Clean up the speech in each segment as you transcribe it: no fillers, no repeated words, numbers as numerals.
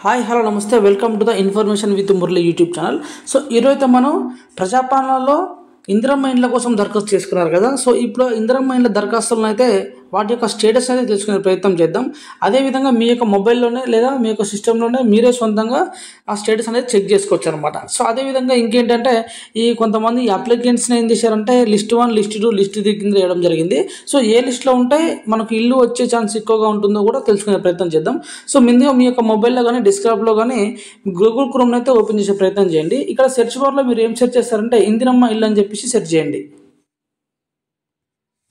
Hi hello నమస్తే welcome to the information with Murali YouTube channel. So ఈరోజు మనం ప్రజాపాలనలో ఇందిరమ్మ ఇండ్ల కోసం దరఖాస్తు చేసుకున్నారు కదా. సో ఇప్పుడు ఇందిరమ్మ ఇండ్ల దరఖాస్తులను అయితే వాటి యొక్క స్టేటస్ అనేది తెలుసుకునే ప్రయత్నం చేద్దాం. అదేవిధంగా మీ యొక్క మొబైల్లోనే లేదా మీ యొక్క సిస్టంలోనే మీరే సొంతంగా ఆ స్టేటస్ అనేది చెక్ చేసుకోవచ్చు అనమాట. సో అదేవిధంగా ఇంకేంటంటే ఈ కొంతమంది అప్లికెంట్స్ని ఏం చేశారంటే లిస్ట్ 1, లిస్ట్ 2, లిస్ట్ 3 కింద వేయడం జరిగింది. సో ఏ లిస్ట్లో ఉంటే మనకు ఇల్లు వచ్చే ఛాన్స్ ఎక్కువగా ఉంటుందో కూడా తెలుసుకునే ప్రయత్నం చేద్దాం. సో ముందుగా మీ యొక్క మొబైల్లో కానీ డెస్క్టాప్లో కానీ గూగుల్ క్రోమ్ని అయితే ఓపెన్ చేసే ప్రయత్నం చేయండి. ఇక్కడ సెర్చ్ బార్లో మీరు ఏం సెర్చ్ చేస్తారంటే ఇందిరమ్మ ఇల్లు అని చెప్పేసి సెర్చ్ చేయండి.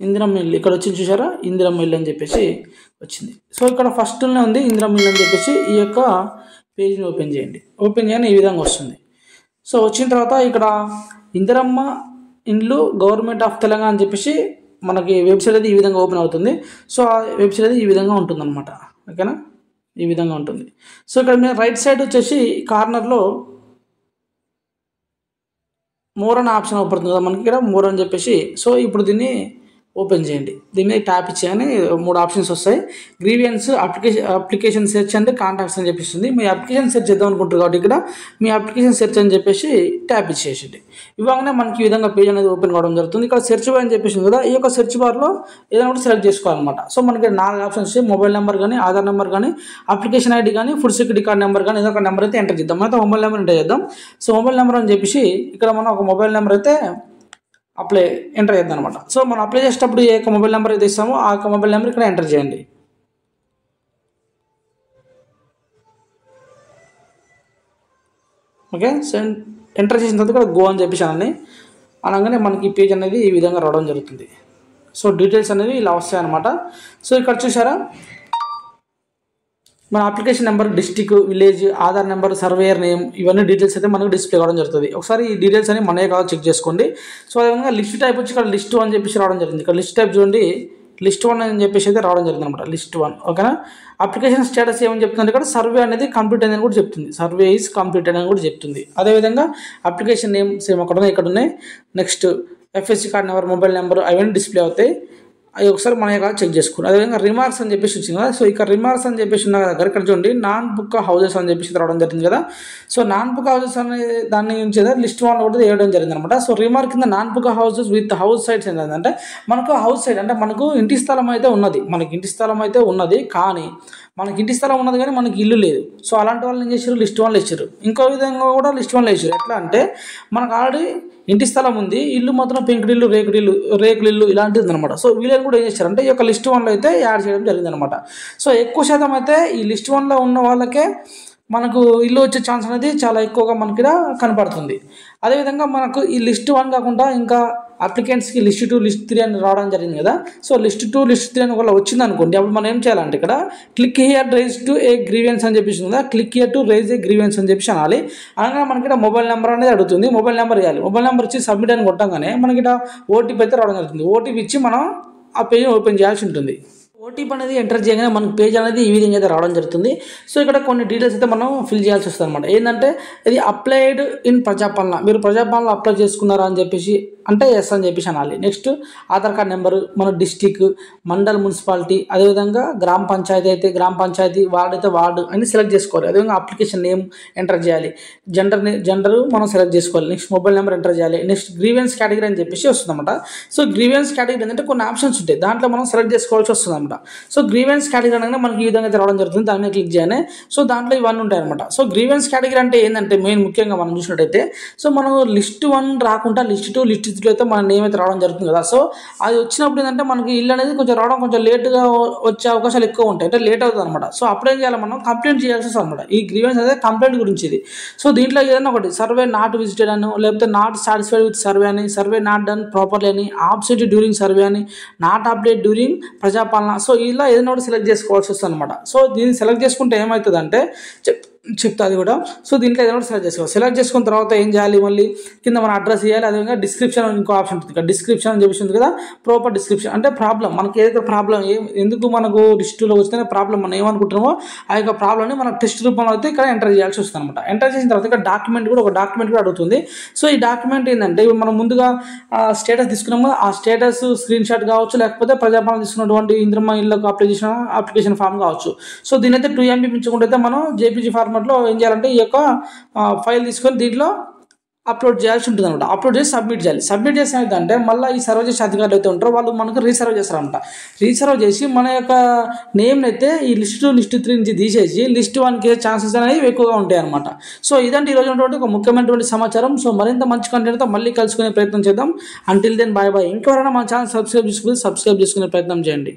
ఇందిరమ్మ ఇల్లు ఇక్కడ వచ్చింది చూసారా, ఇందిరమ్మ ఇల్లు అని చెప్పేసి వచ్చింది. సో ఇక్కడ ఫస్ట్లోనే ఉంది ఇందిరమ్మ ఇల్లు అని చెప్పేసి ఈ యొక్క పేజ్ని ఓపెన్ చేయండి. ఓపెన్ చేయగానే ఈ విధంగా వస్తుంది. సో వచ్చిన తర్వాత ఇక్కడ ఇందిరమ్మ ఇండ్లు గవర్నమెంట్ ఆఫ్ తెలంగాణ అని చెప్పేసి మనకి వెబ్సైట్ అయితే ఈ విధంగా ఓపెన్ అవుతుంది. సో ఆ వెబ్సైట్ అయితే ఈ విధంగా ఉంటుంది అనమాట. ఓకేనా, ఈ విధంగా ఉంటుంది. సో ఇక్కడ మీరు రైట్ సైడ్ వచ్చేసి కార్నర్లో మోర్ అనే ఆప్షన్ అవుపడుతుంది కదా మనకి, ఇక్కడ మోర్ అని చెప్పేసి. సో ఇప్పుడు దీన్ని ఓపెన్ చేయండి. దీన్ని ట్యాప్ ఇచ్చేయని 3 ఆప్షన్స్ వస్తాయి. గ్రీవియన్స్, అప్లికేషన్ సెర్చ్ అంటే కాంటాక్ట్స్ అని చెప్పేస్తుంది. మీ అప్లికేషన్ సెర్చ్ చేద్దాం అనుకుంటారు కాబట్టి ఇక్కడ మీ అప్లికేషన్ సెర్చ్ అని చెప్పేసి ట్యాప్ ఇచ్చేసింది. ఇవ్వగానే మనకి ఈ విధంగా పేజ్ అనేది ఓపెన్ కావడం జరుగుతుంది. ఇక్కడ సెర్చ్ బార్ అని చెప్పేసింది కదా, ఈ యొక్క సెర్చ్ బార్లో ఏదైనా ఒకటి సెలెక్ట్ చేసుకోవాలన్నమాట. సో మనకి 4 ఆప్షన్స్ వచ్చాయి. మొబైల్ నెంబర్ కానీ, ఆధార్ నెంబర్ కానీ, అప్లికేషన్ ఐడి కానీ, ఫుడ్ సెక్యూరిటీ కార్డ్ నెంబర్ కానీ, ఏదో ఒక నెంబర్ అయితే ఎంటర్ చేద్దాం. అయితే మొబైల్ నెంబర్ ఎంటర్ చేద్దాం. సో మొబైల్ నెంబర్ అని చెప్పేసి ఇక్కడ మనం ఒక మొబైల్ నెంబర్ అయితే ఎంటర్ చేద్దాం అనమాట. సో మనం అప్లై చేసేటప్పుడు ఏ యొక్క మొబైల్ నెంబర్ అయితే ఇస్తామో ఆ యొక్క మొబైల్ నెంబర్ ఇక్కడ ఎంటర్ చేయండి. ఓకే, సో ఎంటర్ చేసిన తర్వాత ఇక్కడ గో అని చెప్పేసి అనగానే మనకి ఈ పేజ్ అనేది ఈ విధంగా రావడం జరుగుతుంది. సో డీటెయిల్స్ అనేవి ఇలా వస్తాయి అనమాట. సో ఇక్కడ చూసారా, మన application number, district, village, Aadhaar number, surveyor name, ఇవన్నీ డీటెయిల్స్ అయితే మనకు డిస్ప్లే కావడం జరుగుతుంది. ఒకసారి ఈ డీటెయిల్స్ అని మనమే కాదు చెక్ చేసుకోండి. సో అదేవిధంగా లిస్ట్ టైప్ వచ్చి ఇక్కడ లిస్ట్ 1 అని చెప్పేసి రావడం జరిగింది. ఇక్కడ లిస్ట్ టైప్ చూడండి, లిస్ట్ 1 అని చెప్పేసి అయితే రావడం జరిగింది అనమాట, లిస్ట్ 1. ఓకేనా. అప్లికేషన్ స్టేటస్ ఏమని చెప్తుంది, ఇక్కడ సర్వే అనేది కంప్లీట్ అయిందని కూడా చెప్తుంది. సర్వే ఈజ్ కంప్లీటెడ్ అని కూడా చెప్తుంది. అదేవిధంగా అప్లికేషన్ నేమ్ సేమ్ అక్కడ ఉన్నాయి, ఇక్కడ ఉన్నాయి. Next FSC card number, mobile number అవన్నీ డిస్ప్లే అవుతాయి. అవి ఒకసారి మన యొక్క చెక్ చేసుకోండి. అదేవిధంగా రిమార్క్స్ అని చెప్పేసి వచ్చింది కదా. సో ఇక్కడ రిమార్క్స్ అని చెప్పేసి ఉన్న దగ్గర ఇక్కడ చూడండి నాన్ బుక్ హౌసెస్ అని చెప్పేసి రావడం జరిగింది కదా. సో నాన్ బుక్ హౌసెస్ అనే దాని నుంచి లిస్ట్ 1 కూడా వేయడం జరిగింది అనమాట. సో రిమార్క్ కింద non book houses with house sides ఏంటంటే మనకు హౌస్ సైడ్ అంటే మనకు ఇంటి స్థలం అయితే ఉన్నది, మనకి ఇంటి స్థలం అయితే ఉన్నది, కానీ మనకి ఇంటి స్థలం ఉన్నది కానీ మనకి ఇల్లు లేదు. సో అలాంటి వాళ్ళు ఏం చేశారు, లిస్ట్ 1లో ఇచ్చారు. ఇంకో విధంగా కూడా లిస్ట్ 1లో ఇచ్చారు. ఎట్లా అంటే మనకు ఆల్రెడీ ఇంటి స్థలం ఉంది, ఇల్లు మాత్రం పెంకుడిల్లు, రేకులిల్లు ఇలాంటిది అనమాట. సో వీళ్ళని కూడా ఏం చేశారంటే ఈ యొక్క లిస్ట్ 1లో అయితే యాడ్ చేయడం జరిగింది అనమాట. సో ఎక్కువ శాతం అయితే ఈ లిస్ట్ 1లో ఉన్న వాళ్ళకే మనకు ఇల్లు వచ్చే ఛాన్స్ అనేది చాలా ఎక్కువగా మనకి కనపడుతుంది. అదేవిధంగా మనకు ఈ లిస్ట్ 1 కాకుండా ఇంకా అప్లికెంట్స్కి లిస్ట్ 2, లిస్ట్ 3 అని రావడం జరిగింది కదా. సో లిస్ట్ 2, లిస్ట్ 3 అని కూడా వచ్చింది అనుకోండి, అప్పుడు మనం ఏం చేయాలంటే ఇక్కడ click here raise to a grievance అని చెప్పేసి ఉందా, click here to raise a grievance అని చెప్పేసి అనాలి. అనగా మనకి ఇక్కడ మొబైల్ నెంబర్ అనేది అడుగుతుంది. మొబైల్ నెంబర్ ఇవ్వాలి. మొబైల్ నెంబర్ ఇచ్చి సబ్మిట్ అని కొట్టగానే మనకి ఓటీపీ అయితే రావడం జరుగుతుంది. ఓటీపీ ఇచ్చి మనం ఆ పేజ్ ఓపెన్ చేయాల్సి ఉంటుంది. ఓటీపీ అనేది ఎంటర్ చేయగానే మనకు పేజ్ అనేది ఈ విధంగా అయితే రావడం జరుగుతుంది. సో ఇక్కడ కొన్ని డీటెయిల్స్ అయితే మనం ఫిల్ చేయాల్సి వస్తుంది అనమాట. ఏంటంటే ఇది అప్లైడ్ ఇన్ ప్రజాపాలన, మీరు ప్రజాపాలన అప్లై చేసుకున్నారా అని చెప్పేసి అంటే ఎస్ అని చెప్పేసి అనాలి. నెక్స్ట్ ఆధార్ కార్డ్ నెంబరు, మన డిస్టిక్, మండల్, మున్సిపాలిటీ, అదేవిధంగా గ్రామ పంచాయతీ అయితే గ్రామ పంచాయతీ, వార్డు అయితే వార్డు అని సెలెక్ట్ చేసుకోవాలి. అదేవిధంగా అప్లికేషన్ నేమ్ ఎంటర్ చేయాలి. జెండర్ మనం సెలెక్ట్ చేసుకోవాలి. నెక్స్ట్ మొబైల్ నెంబర్ ఎంటర్ చేయాలి. నెక్స్ట్ గ్రీవెన్స్ కేటగిరీ అని చెప్పేసి వస్తుంది అనమాట. సో గ్రీవెన్స్ కేటగిరీ ఏంటంటే కొన్ని ఆప్షన్స్ ఉంటాయి, దాంట్లో మనం సెలెక్ట్ చేసుకోవాల్సి వస్తుంది అనమాట. సో గ్రీవెన్స్ కేటగిరీ అనగానే మనకి ఈ విధంగా అయితే రావడం జరుగుతుంది. దాని మీద క్లిక్ చేయాలి. సో దాంట్లో ఇవన్నీ ఉంటాయి అనమాట. సో గ్రీవెన్స్ కేటగిరీ అంటే ఏంటంటే మెయిన్ ముఖ్యంగా మనం చూసినట్టయితే సో మనం లిస్ట్ 1 రాకుండా లిస్ట్ 2, లిస్ట్ 3 అయితే మన నేమ్ అయితే రావడం జరుగుతుంది కదా. సో అది వచ్చినప్పుడు ఏంటంటే మనకి ఇల్లు అనేది కొంచెం రావడం కొంచెం లేట్గా వచ్చే అవకాశాలు ఎక్కువ ఉంటాయి, అంటే లేట్ అవుతుంది అనమాట. సో అప్పుడు ఏం చేయాలి, మనం కంప్లైంట్ చేయాల్సి వస్తుంది అనమాట. ఈ గ్రీవెన్స్ అనేది కంప్లైంట్ గురించి ఇది. సో దీంట్లో ఏదైనా ఒకటి సర్వే నాట్ విజిటెడ్ అని, లేకపోతే నాట్ సాటిస్ఫైడ్ విత్ సర్వే అని, సర్వే నాట్ డన్ ప్రాపర్లీ అని, ఆబ్సెంట్ డ్యూరింగ్ సర్వే అని, not update during Prajapalana. So ఇలా ఏదైనా ఒకటి సెలెక్ట్ చేసుకోవాల్సి వస్తుంది అనమాట. సో దీన్ని సెలెక్ట్ చేసుకుంటే ఏమవుతుందంటే చెప్తా అది కూడా. సో దీంట్లో ఏదైనా సెలెక్ట్ చేసుకోవాలి. సెలెక్ట్ చేసుకున్న తర్వాత ఏం చేయాలి, మళ్ళీ కింద మన అడ్రస్ ఇవ్వాలి. అదేవిధంగా డిస్క్రిప్షన్ ఇంకో ఆప్షన్ ఉంటుంది ఇక్కడ, డిస్క్రిప్షన్ అని చెప్పేసి ఉంది కదా. ప్రాపర్ డిస్క్రిప్షన్ అంటే ప్రాబ్లం, మనకి ఏదైతే ప్రాబ్లం ఎందుకు మనకు లిస్టులో వచ్చిన ప్రాబ్లం మనం ఏమనుకుంటున్నామో ఆ యొక్క ప్రాబ్లమ్ని మనం టెస్ట్ రూపంలో అయితే ఇక్కడ ఎంటర్ చేయాల్సి వస్తుంది అనమాట. ఎంటర్ చేసిన తర్వాత ఇక్కడ డాక్యుమెంట్ కూడా అడుగుతుంది. సో ఈ డాక్యుమెంట్ ఏంటంటే మనం ముందుగా స్టేటస్ తీసుకున్నాము, ఆ స్టేటస్ స్క్రీన్ షాట్ కావచ్చు, లేకపోతే ప్రజాపాలన తీసుకున్నటువంటి ఇందిరమ్మ ఇళ్ళకు అప్లై చేసిన అప్లికేషన్ ఫామ్ కావచ్చు. సో దీని అయితే 2 MB మించకుండా అయితే మనం జేపీజీ ఫార్మాట్ ఫార్మాట్లో ఏం చేయాలంటే ఈ యొక్క ఫైల్ తీసుకొని దీంట్లో అప్లోడ్ చేయాల్సి ఉంటుంది అనమాట. అప్లోడ్ చేసి సబ్మిట్ చేయాలి. సబ్మిట్ చేసి ఏంటంటే మళ్ళీ ఈ సర్వ్ చేసే అధికారులు అయితే ఉంటారో వాళ్ళు మనకు రీసర్వ్ చేస్తారనమాట. రీసర్వ్ చేసి మన యొక్క నేమ్ని అయితే ఈ లిస్ట్ 3 నుంచి తీసేసి లిస్ట్ 1కి ఛాన్సెస్ అనేవి ఎక్కువగా ఉంటాయి అనమాట. సో ఇదంటే ఈరోజు ఉన్నటువంటి ఒక ముఖ్యమైనటువంటి సమాచారం. సో మరింత మంచి కంటెంట్తో మళ్ళీ కలుసుకునే ప్రయత్నం చేద్దాం. Until then bye bye. ఇంకెవరైనా మన ఛానల్ సబ్స్క్రైబ్ చేసుకునే ప్రయత్నం చేయండి.